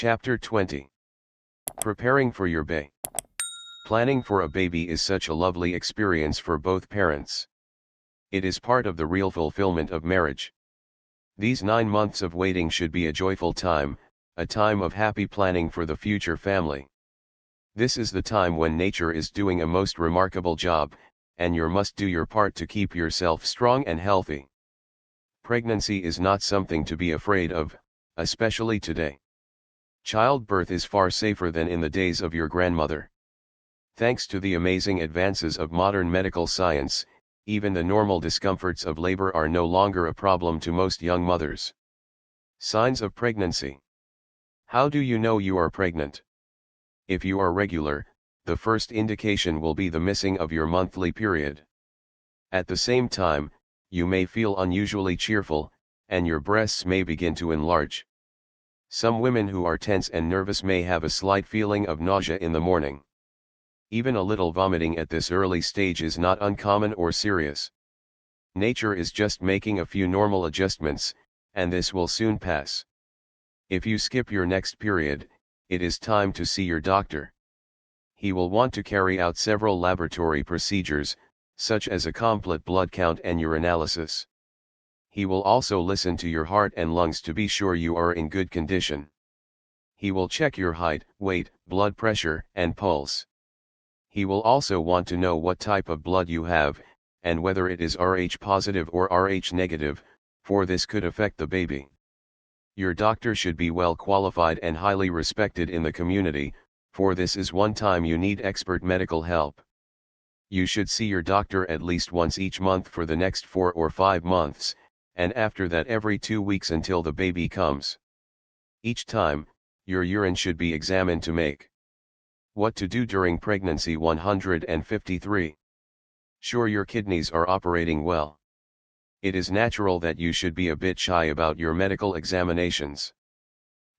Chapter 20. Preparing for your baby. Planning for a baby is such a lovely experience for both parents. It is part of the real fulfillment of marriage. These 9 months of waiting should be a joyful time, a time of happy planning for the future family. This is the time when nature is doing a most remarkable job, and you must do your part to keep yourself strong and healthy. Pregnancy is not something to be afraid of, especially today. Childbirth is far safer than in the days of your grandmother. Thanks to the amazing advances of modern medical science, even the normal discomforts of labor are no longer a problem to most young mothers. Signs of pregnancy. How do you know you are pregnant? If you are regular, the first indication will be the missing of your monthly period. At the same time, you may feel unusually cheerful, and your breasts may begin to enlarge. Some women who are tense and nervous may have a slight feeling of nausea in the morning. Even a little vomiting at this early stage is not uncommon or serious. Nature is just making a few normal adjustments, and this will soon pass. If you skip your next period, it is time to see your doctor. He will want to carry out several laboratory procedures, such as a complete blood count and urinalysis. He will also listen to your heart and lungs to be sure you are in good condition. He will check your height, weight, blood pressure, and pulse. He will also want to know what type of blood you have, and whether it is Rh positive or Rh negative, for this could affect the baby. Your doctor should be well qualified and highly respected in the community, for this is one time you need expert medical help. You should see your doctor at least once each month for the next 4 or 5 months, and after that every 2 weeks until the baby comes. Each time, your urine should be examined to make. What to do during pregnancy 153. Sure your kidneys are operating well. It is natural that you should be a bit shy about your medical examinations.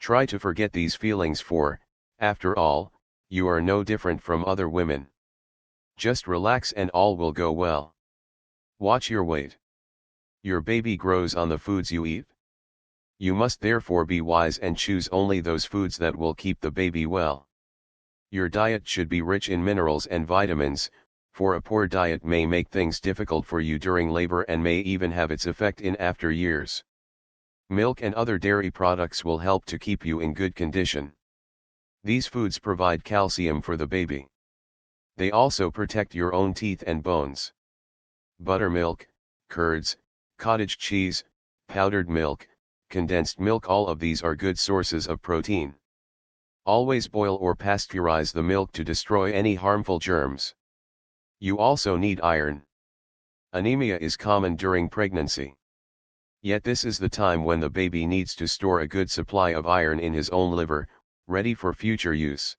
Try to forget these feelings for, after all, you are no different from other women. Just relax and all will go well. Watch your weight. Your baby grows on the foods you eat. You must therefore be wise and choose only those foods that will keep the baby well. Your diet should be rich in minerals and vitamins, for a poor diet may make things difficult for you during labor and may even have its effect in after years. Milk and other dairy products will help to keep you in good condition. These foods provide calcium for the baby. They also protect your own teeth and bones. Buttermilk, curds, cottage cheese, powdered milk, condensed milk, all of these are good sources of protein. Always boil or pasteurize the milk to destroy any harmful germs. You also need iron. Anemia is common during pregnancy. Yet this is the time when the baby needs to store a good supply of iron in his own liver, ready for future use.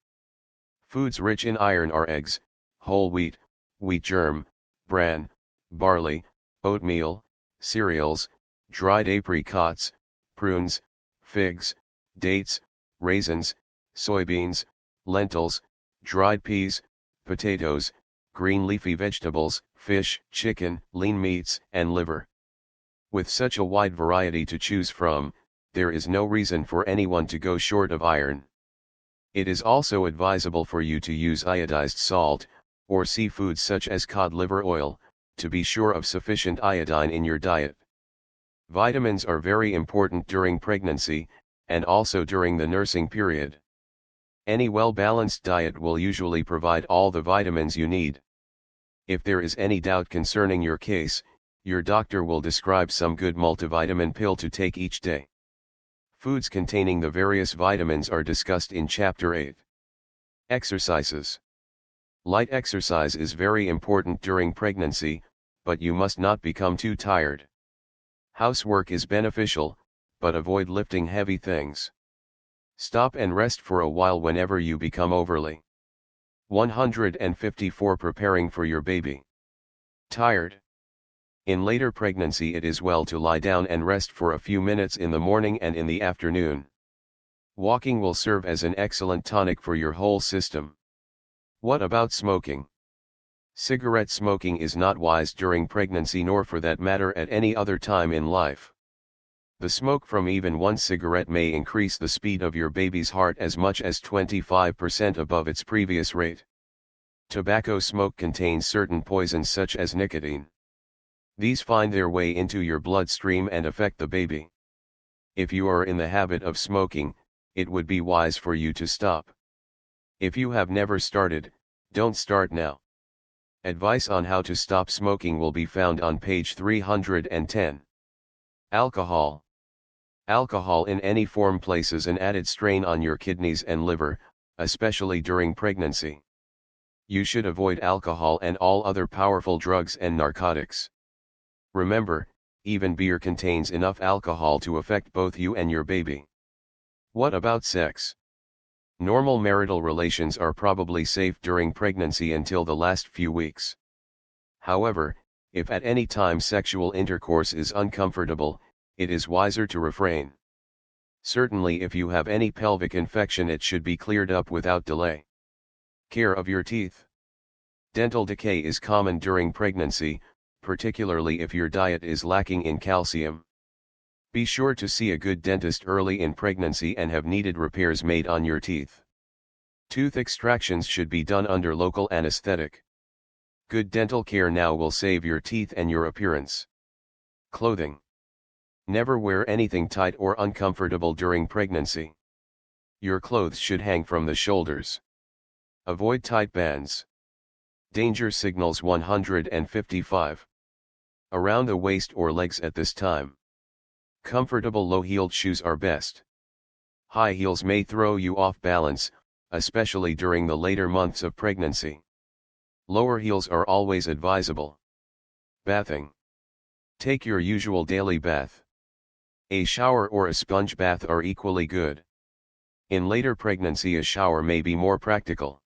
Foods rich in iron are eggs, whole wheat, wheat germ, bran, barley, oatmeal, cereals, dried apricots, prunes, figs, dates, raisins, soybeans, lentils, dried peas, potatoes, green leafy vegetables, fish, chicken, lean meats, and liver. With such a wide variety to choose from, there is no reason for anyone to go short of iron. It is also advisable for you to use iodized salt, or seafoods such as cod liver oil, to be sure of sufficient iodine in your diet. Vitamins are very important during pregnancy, and also during the nursing period. Any well-balanced diet will usually provide all the vitamins you need. If there is any doubt concerning your case, your doctor will describe some good multivitamin pill to take each day. Foods containing the various vitamins are discussed in Chapter 8. Exercises. Light exercise is very important during pregnancy, but you must not become too tired. Housework is beneficial, but avoid lifting heavy things. Stop and rest for a while whenever you become overly 154. Preparing for your baby. Tired. In later pregnancy it is well to lie down and rest for a few minutes in the morning and in the afternoon. Walking will serve as an excellent tonic for your whole system. What about smoking? Cigarette smoking is not wise during pregnancy nor for that matter at any other time in life. The smoke from even one cigarette may increase the speed of your baby's heart as much as 25% above its previous rate. Tobacco smoke contains certain poisons such as nicotine. These find their way into your bloodstream and affect the baby. If you are in the habit of smoking, it would be wise for you to stop. If you have never started, don't start now. Advice on how to stop smoking will be found on page 310. Alcohol. Alcohol in any form places an added strain on your kidneys and liver, especially during pregnancy. You should avoid alcohol and all other powerful drugs and narcotics. Remember, even beer contains enough alcohol to affect both you and your baby. What about sex? Normal marital relations are probably safe during pregnancy until the last few weeks. However, if at any time sexual intercourse is uncomfortable, it is wiser to refrain. Certainly if you have any pelvic infection it should be cleared up without delay. Care of your teeth. Dental decay is common during pregnancy, particularly if your diet is lacking in calcium. Be sure to see a good dentist early in pregnancy and have needed repairs made on your teeth. Tooth extractions should be done under local anesthetic. Good dental care now will save your teeth and your appearance. Clothing. Never wear anything tight or uncomfortable during pregnancy. Your clothes should hang from the shoulders. Avoid tight bands. Danger signals 155. Around the waist or legs at this time. Comfortable low-heeled shoes are best. High heels may throw you off balance, especially during the later months of pregnancy. Lower heels are always advisable. Bathing. Take your usual daily bath. A shower or a sponge bath are equally good. In later pregnancy a shower may be more practical.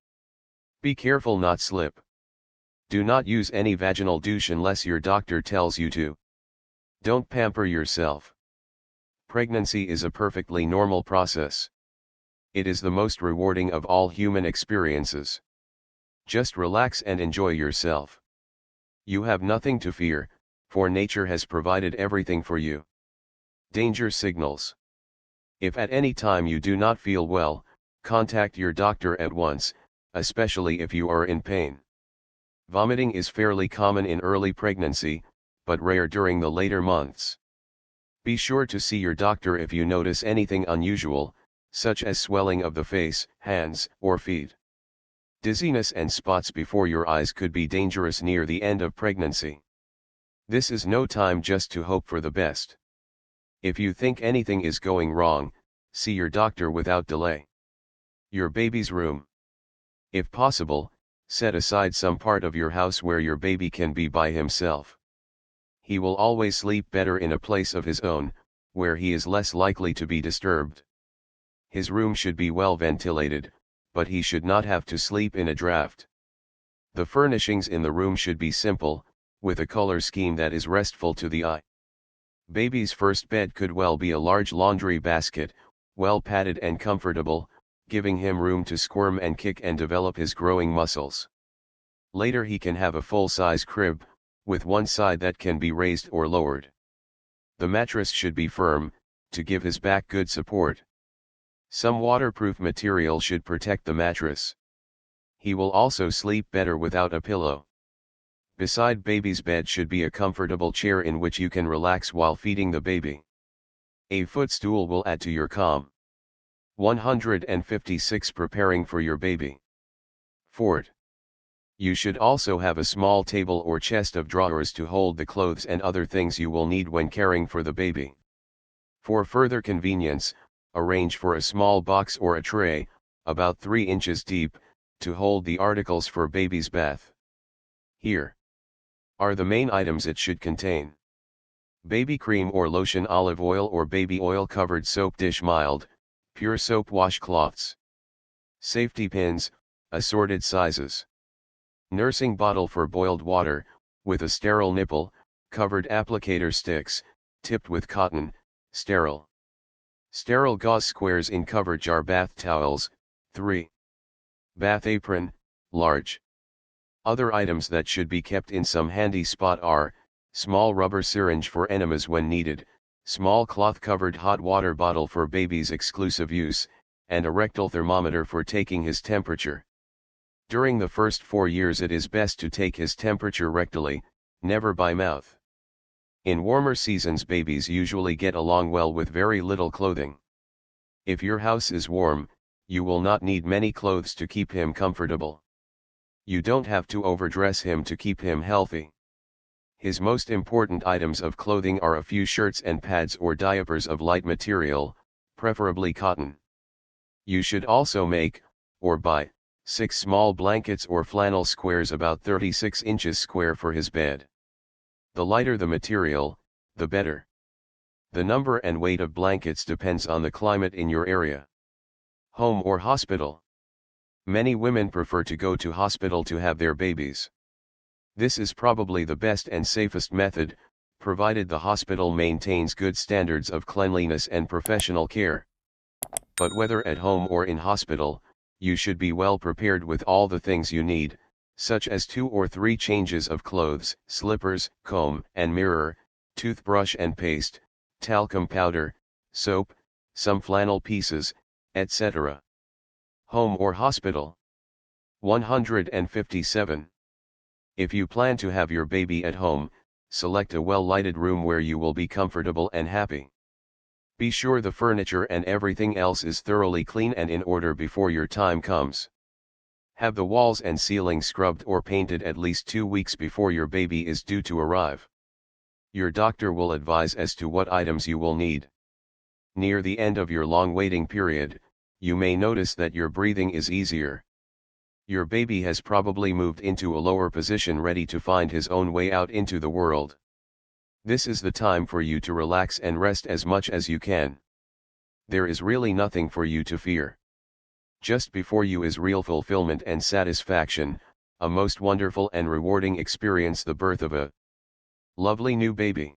Be careful not slip. Do not use any vaginal douche unless your doctor tells you to. Don't pamper yourself. Pregnancy is a perfectly normal process. It is the most rewarding of all human experiences. Just relax and enjoy yourself. You have nothing to fear, for nature has provided everything for you. Danger signals. If at any time you do not feel well, contact your doctor at once, especially if you are in pain. Vomiting is fairly common in early pregnancy, but rare during the later months. Be sure to see your doctor if you notice anything unusual, such as swelling of the face, hands, or feet. Dizziness and spots before your eyes could be dangerous near the end of pregnancy. This is no time just to hope for the best. If you think anything is going wrong, see your doctor without delay. Your baby's room. If possible, set aside some part of your house where your baby can be by himself. He will always sleep better in a place of his own, where he is less likely to be disturbed. His room should be well ventilated, but he should not have to sleep in a draft. The furnishings in the room should be simple, with a color scheme that is restful to the eye. Baby's first bed could well be a large laundry basket, well padded and comfortable, giving him room to squirm and kick and develop his growing muscles. Later he can have a full-size crib, with one side that can be raised or lowered. The mattress should be firm, to give his back good support. Some waterproof material should protect the mattress. He will also sleep better without a pillow. Beside baby's bed should be a comfortable chair in which you can relax while feeding the baby. A footstool will add to your calm. 156 Preparing for your baby. Fort. You should also have a small table or chest of drawers to hold the clothes and other things you will need when caring for the baby. For further convenience, arrange for a small box or a tray, about 3 inches deep, to hold the articles for baby's bath. Here are the main items it should contain. Baby cream or lotion, olive oil or baby oil covered soap dish, mild, pure soap washcloths. Safety pins, assorted sizes. Nursing bottle for boiled water, with a sterile nipple, covered applicator sticks, tipped with cotton, sterile. Sterile gauze squares in cover jar. Bath towels, 3. Bath apron, large. Other items that should be kept in some handy spot are, small rubber syringe for enemas when needed, Small cloth-covered hot water bottle for baby's exclusive use, and a rectal thermometer for taking his temperature. During the first 4 years it is best to take his temperature rectally, never by mouth. In warmer seasons babies usually get along well with very little clothing. If your house is warm, you will not need many clothes to keep him comfortable. You don't have to overdress him to keep him healthy. His most important items of clothing are a few shirts and pads or diapers of light material, preferably cotton. You should also make, or buy, 6 small blankets or flannel squares about 36 inches square for his bed. The lighter the material, the better. The number and weight of blankets depends on the climate in your area. Home or hospital. Many women prefer to go to hospital to have their babies. This is probably the best and safest method, provided the hospital maintains good standards of cleanliness and professional care. But whether at home or in hospital, you should be well prepared with all the things you need, such as 2 or 3 changes of clothes, slippers, comb and mirror, toothbrush and paste, talcum powder, soap, some flannel pieces, etc. Home or hospital. 157. If you plan to have your baby at home, select a well-lighted room where you will be comfortable and happy. Be sure the furniture and everything else is thoroughly clean and in order before your time comes. Have the walls and ceiling scrubbed or painted at least 2 weeks before your baby is due to arrive. Your doctor will advise as to what items you will need. Near the end of your long waiting period, you may notice that your breathing is easier. Your baby has probably moved into a lower position ready to find his own way out into the world. This is the time for you to relax and rest as much as you can. There is really nothing for you to fear. Just before you is real fulfillment and satisfaction, a most wonderful and rewarding experience, the birth of a lovely new baby.